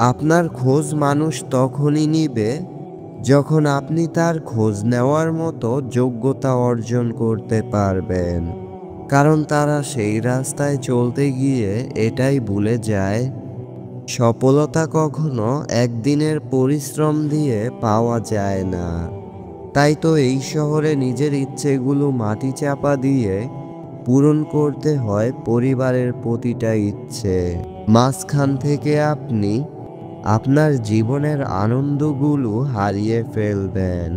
আপনার খোঁজ মানুষ তখনই নিবে যখন আপনি তার খোঁজ নেওয়ার মতো যোগ্যতা অর্জন করতে পারবেন। কারণ তারা সেই রাস্তায় চলতে গিয়ে এটাই ভুলে যায়, সফলতা কখনো একদিনের পরিশ্রম দিয়ে পাওয়া যায় না। তাই তো এই শহরে নিজের ইচ্ছেগুলো মাটি চাপা দিয়ে পূরণ করতে হয় পরিবারের প্রতিটা ইচ্ছে। মাঝখান থেকে আপনি আপনার জীবনের আনন্দগুলো হারিয়ে ফেলবেন।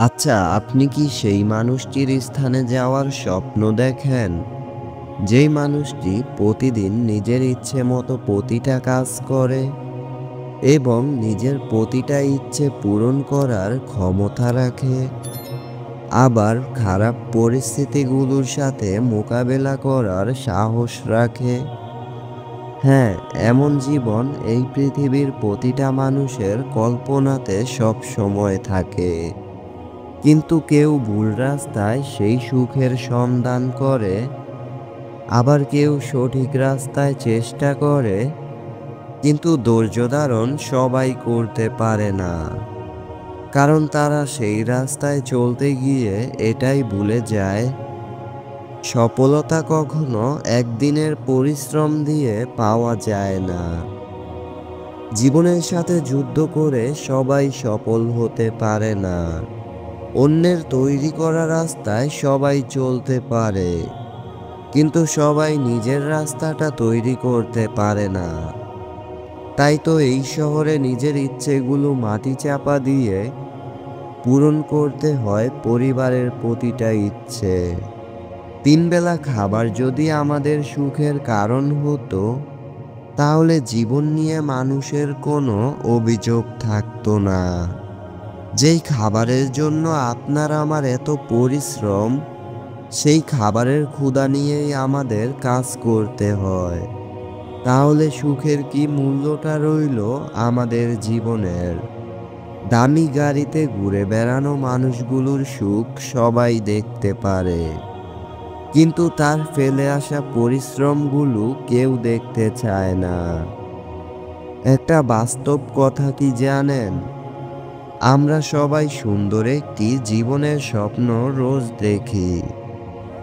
আচ্ছা, আপনি কি সেই মানুষটির স্থানে যাওয়ার স্বপ্ন দেখেন, যেই মানুষটি প্রতিদিন নিজের ইচ্ছে মতো প্রতিটা কাজ করে এবং নিজের প্রতিটা ইচ্ছে পূরণ করার ক্ষমতা রাখে, আবার খারাপ পরিস্থিতিগুলোর সাথে মোকাবেলা করার সাহস রাখে? হ্যাঁ, এমন জীবন এই পৃথিবীর প্রতিটা মানুষের কল্পনাতে সব সময় থাকে। কিন্তু কেউ ভুল রাস্তায় সেই সুখের সন্ধান করে, আবার কেউ সঠিক রাস্তায় চেষ্টা করে, কিন্তু ধৈর্য ধারণ সবাই করতে পারে না। কারণ তারা সেই রাস্তায় চলতে গিয়ে এটাই ভুলে যায়, সফলতা কখনো একদিনের পরিশ্রম দিয়ে পাওয়া যায় না। জীবনের সাথে যুদ্ধ করে সবাই সফল হতে পারে না। অন্যের তৈরি করা রাস্তায় সবাই চলতে পারে, কিন্তু সবাই নিজের রাস্তাটা তৈরি করতে পারে না। তাই তো এই শহরে নিজের ইচ্ছেগুলো মাটি চাপা দিয়ে পূরণ করতে হয় পরিবারের প্রতিটা ইচ্ছে। তিনবেলা খাবার যদি আমাদের সুখের কারণ হতো, তাহলে জীবন নিয়ে মানুষের কোনো অভিযোগ থাকতো না। যেই খাবারের জন্য আপনার আমার এত পরিশ্রম, সেই খাবারের ক্ষুধা নিয়েই আমাদের কাজ করতে হয়। তাহলে সুখের কি মূল্যটা রইল আমাদের জীবনের? দামি গাড়িতে ঘুরে বেড়ানো মানুষগুলোর সুখ সবাই দেখতে পারে, কিন্তু তার ফেলে আসা পরিশ্রমগুলো কেউ দেখতে চায় না। একটা বাস্তব কথা কি জানেন? আমরা সবাই সুন্দর একটি জীবনের স্বপ্ন রোজ দেখি,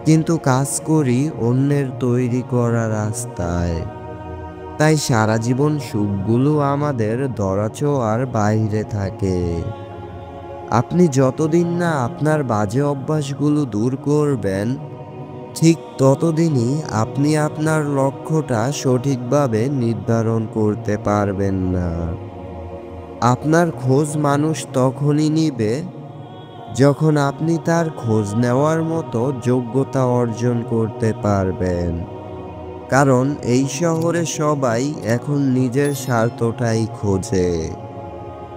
কিন্তু কাজ করি অন্যের তৈরি করা রাস্তায়। তাই সারা জীবন সুখগুলো আমাদের ধরাছোঁয়ার বাইরে থাকে। আপনি যতদিন না আপনার বাজে অভ্যাসগুলো দূর করবেন, ঠিক ততদিনই আপনি আপনার লক্ষ্যটা সঠিকভাবে নির্ধারণ করতে পারবেন না। আপনার খোঁজ মানুষ তখনই নিবে যখন আপনি তার খোঁজ নেওয়ার মতো যোগ্যতা অর্জন করতে পারবেন। কারণ এই শহরে সবাই এখন নিজের স্বার্থটাই খোঁজে।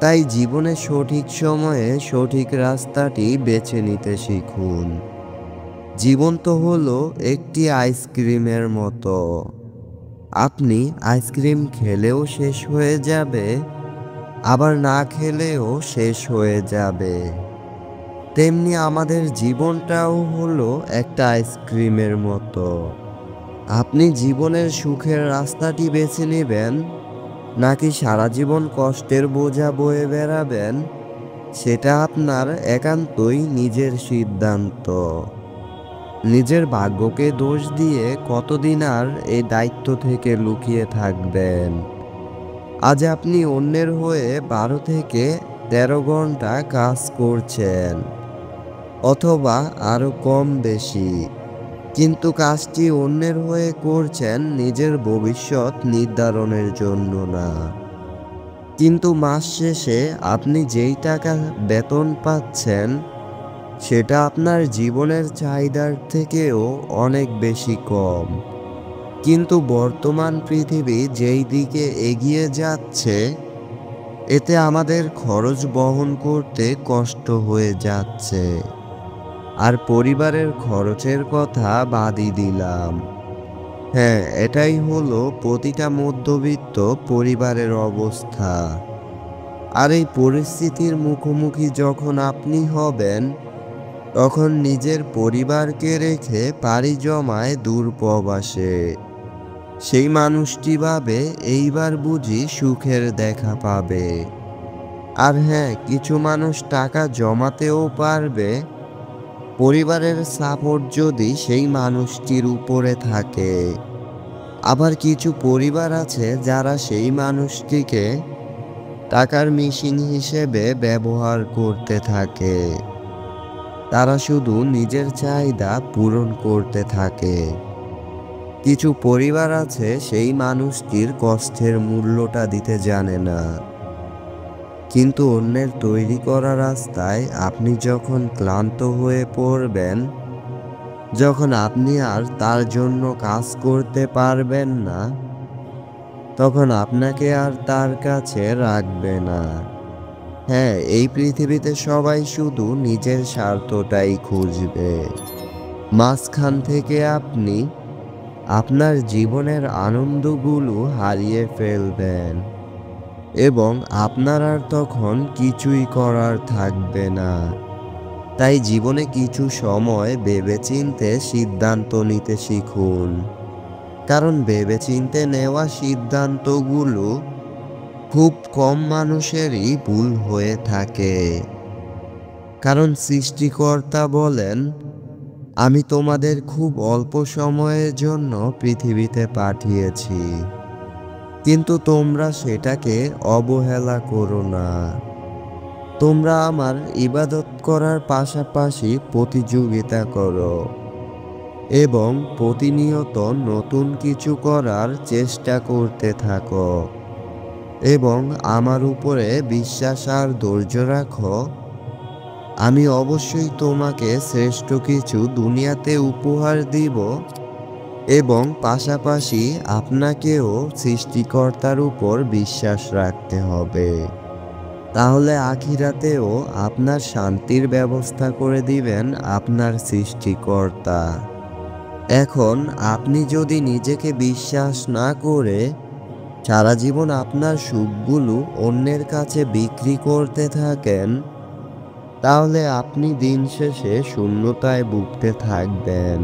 তাই জীবনে সঠিক সময়ে সঠিক রাস্তাটি বেছে নিতে শিখুন। জীবন তো হলো একটি আইসক্রিমের মতো। আপনি আইসক্রিম খেলেও শেষ হয়ে যাবে, আবার না খেলেও শেষ হয়ে যাবে। তেমনি আমাদের জীবনটাও হলো একটা আইসক্রিমের মতো। আপনি জীবনের সুখের রাস্তাটি বেছে নেবেন, নাকি সারা জীবন কষ্টের বোঝা বয়ে বেড়াবেন, সেটা আপনার একান্তই নিজের সিদ্ধান্ত। নিজের ভাগ্যকে দোষ দিয়ে কতদিন আর এই দায়িত্ব থেকে লুকিয়ে থাকবেন? আজ আপনি অন্যের হয়ে 12 থেকে 13 ঘন্টা কাজ করছেন, অথবা আরো কম বেশি, কিন্তু কাজটি অন্যের হয়ে করছেন নিজের ভবিষ্যৎ নির্ধারণের জন্য না। কিন্তু মাস শেষে আপনি যেই টাকা বেতন পাচ্ছেন, সেটা আপনার জীবনের চাহিদার থেকেও অনেক বেশি কম। কিন্তু বর্তমান পৃথিবী যেই দিকে এগিয়ে যাচ্ছে, এতে আমাদের খরচ বহন করতে কষ্ট হয়ে যাচ্ছে। আর পরিবারের খরচের কথা বাদই দিলাম। হ্যাঁ, এটাই হলো প্রতিটা মধ্যবিত্ত পরিবারের অবস্থা। আর এই পরিস্থিতির মুখোমুখি যখন আপনি হবেন, তখন নিজের পরিবারকে রেখে পাড়ি জমায় দূর প্রবাসে। সেই মানুষটি ভাবে এইবার বুঝি সুখের দেখা পাবে। আর হ্যাঁ, কিছু মানুষ টাকা জমাতেও পারবে, পরিবারের সাপোর্ট যদি সেই মানুষটির উপরে থাকে। আবার কিছু পরিবার আছে যারা সেই মানুষটিকে টাকার মেশিন হিসেবে ব্যবহার করতে থাকে। তারা শুধু নিজের চাহিদা পূরণ করতে থাকে। কিছু পরিবার আছে সেই মানুষটির কষ্টের মূল্যটা দিতে জানে না। কিন্তু অন্যের তৈরি করা রাস্তায় আপনি যখন ক্লান্ত হয়ে পড়বেন, যখন আপনি আর তার জন্য কাজ করতে পারবেন না, তখন আপনাকে আর তার কাছে রাখবে না। হ্যাঁ, এই পৃথিবীতে সবাই শুধু নিজের স্বার্থটাই খুঁজবে। মাঝখান থেকে আপনি আপনার জীবনের আনন্দগুলো হারিয়ে ফেলবেন এবং আপনার আর তখন কিছুই করার থাকবে না। তাই জীবনে কিছু সময় ভেবেচিন্তে সিদ্ধান্ত নিতে শিখুন, কারণ ভেবেচিন্তে নেওয়া সিদ্ধান্তগুলো খুব কম মানুষেরই ভুল হয়ে থাকে। কারণ সৃষ্টিকর্তা বলেন, আমি তোমাদের খুব অল্প সময়ের জন্য পৃথিবীতে পাঠিয়েছি, কিন্তু তোমরা সেটাকে অবহেলা করো না। তোমরা আমার ইবাদত করার পাশাপাশি প্রতিযোগিতা করো এবং প্রতিনিয়ত নতুন কিছু করার চেষ্টা করতে থাকো এবং আমার উপরে বিশ্বাস আর ধৈর্য রাখো। আমি অবশ্যই তোমাকে শ্রেষ্ঠ কিছু দুনিয়াতে উপহার দিব এবং পাশাপাশি আপনাকেও সৃষ্টিকর্তার উপর বিশ্বাস রাখতে হবে। তাহলে আখিরাতেও আপনার শান্তির ব্যবস্থা করে দিবেন আপনার সৃষ্টিকর্তা। এখন আপনি যদি নিজেকে বিশ্বাস না করে সারা জীবন আপনার সুখগুলো অন্যের কাছে বিক্রি করতে থাকেন, তাহলে আপনি দিন শেষে শূন্যতায় ভুগতে থাকবেন।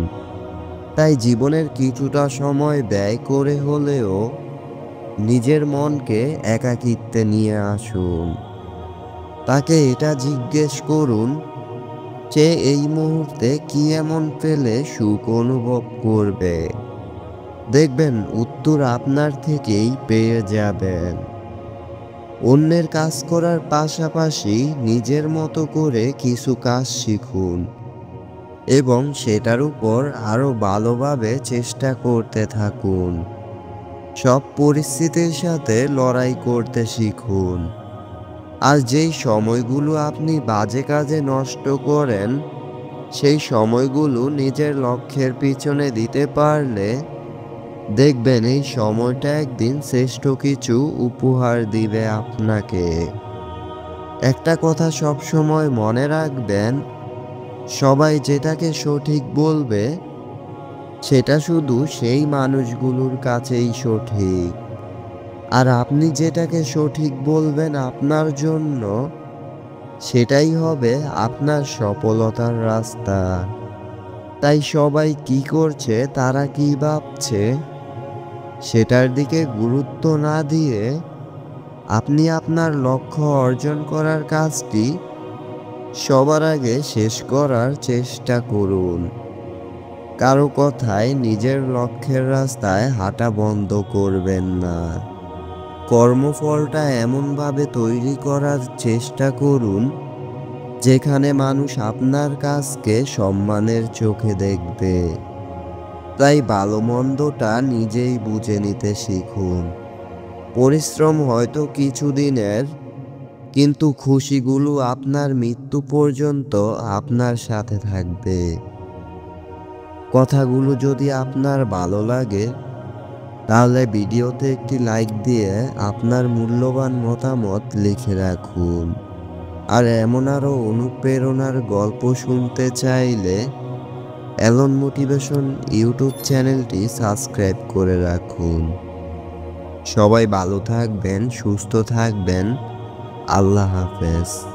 তাই জীবনের কিছুটা সময় ব্যয় করে হলেও নিজের মনকে একাকিত্বে নিয়ে আসুন। তাকে এটা জিজ্ঞেস করুন যে এই মুহূর্তে কি এমন পেলে সুখ অনুভব করবে। দেখবেন উত্তর আপনার থেকেই পেয়ে যাবেন। অন্যের কাজ করার পাশাপাশি নিজের মতো করে কিছু কাজ শিখুন এবং সেটার উপর আরও ভালোভাবে চেষ্টা করতে থাকুন। সব পরিস্থিতির সাথে লড়াই করতে শিখুন। আর যেই সময়গুলো আপনি বাজে কাজে নষ্ট করেন, সেই সময়গুলো নিজের লক্ষ্যের পিছনে দিতে পারলে দেখবেন এই সময়টা একদিন শ্রেষ্ঠ কিছু উপহার দিবে আপনাকে। একটা কথা সব সময় মনে রাখবেন, সবাই যেটাকে সঠিক বলবে সেটা শুধু সেই মানুষগুলোর কাছেই সঠিক। আর আপনি যেটাকে সঠিক বলবেন আপনার জন্য, সেটাই হবে আপনার সফলতার রাস্তা। তাই সবাই কি করছে, তারা কি ভাবছে, সেটার দিকে গুরুত্ব না দিয়ে আপনি আপনার লক্ষ্য অর্জন করার কাজটি সবার আগে শেষ করার চেষ্টা করুন। কারো কথায় নিজের লক্ষ্যের রাস্তায় হাঁটা বন্ধ করবেন না। কর্মফলটা এমনভাবে তৈরি করার চেষ্টা করুন যেখানে মানুষ আপনার কাজকে সম্মানের চোখে দেখবে। তাই ভালো মন্দটা নিজেই বুঝে নিতে শিখুন। পরিশ্রম হয়তো কিছুদিনের, কিন্তু খুশিগুলো আপনার মৃত্যু পর্যন্ত আপনার সাথে থাকবে। কথাগুলো যদি আপনার ভালো লাগে, তাহলে ভিডিওতে একটি লাইক দিয়ে আপনার মূল্যবান মতামত লিখে রাখুন। আর এমন আরও অনুপ্রেরণার গল্প শুনতে চাইলে অ্যালন মোটিভেশন ইউটিউব চ্যানেলটি সাবস্ক্রাইব করে রাখুন। সবাই ভালো থাকবেন, সুস্থ থাকবেন। আল্লাহ হাফেজ।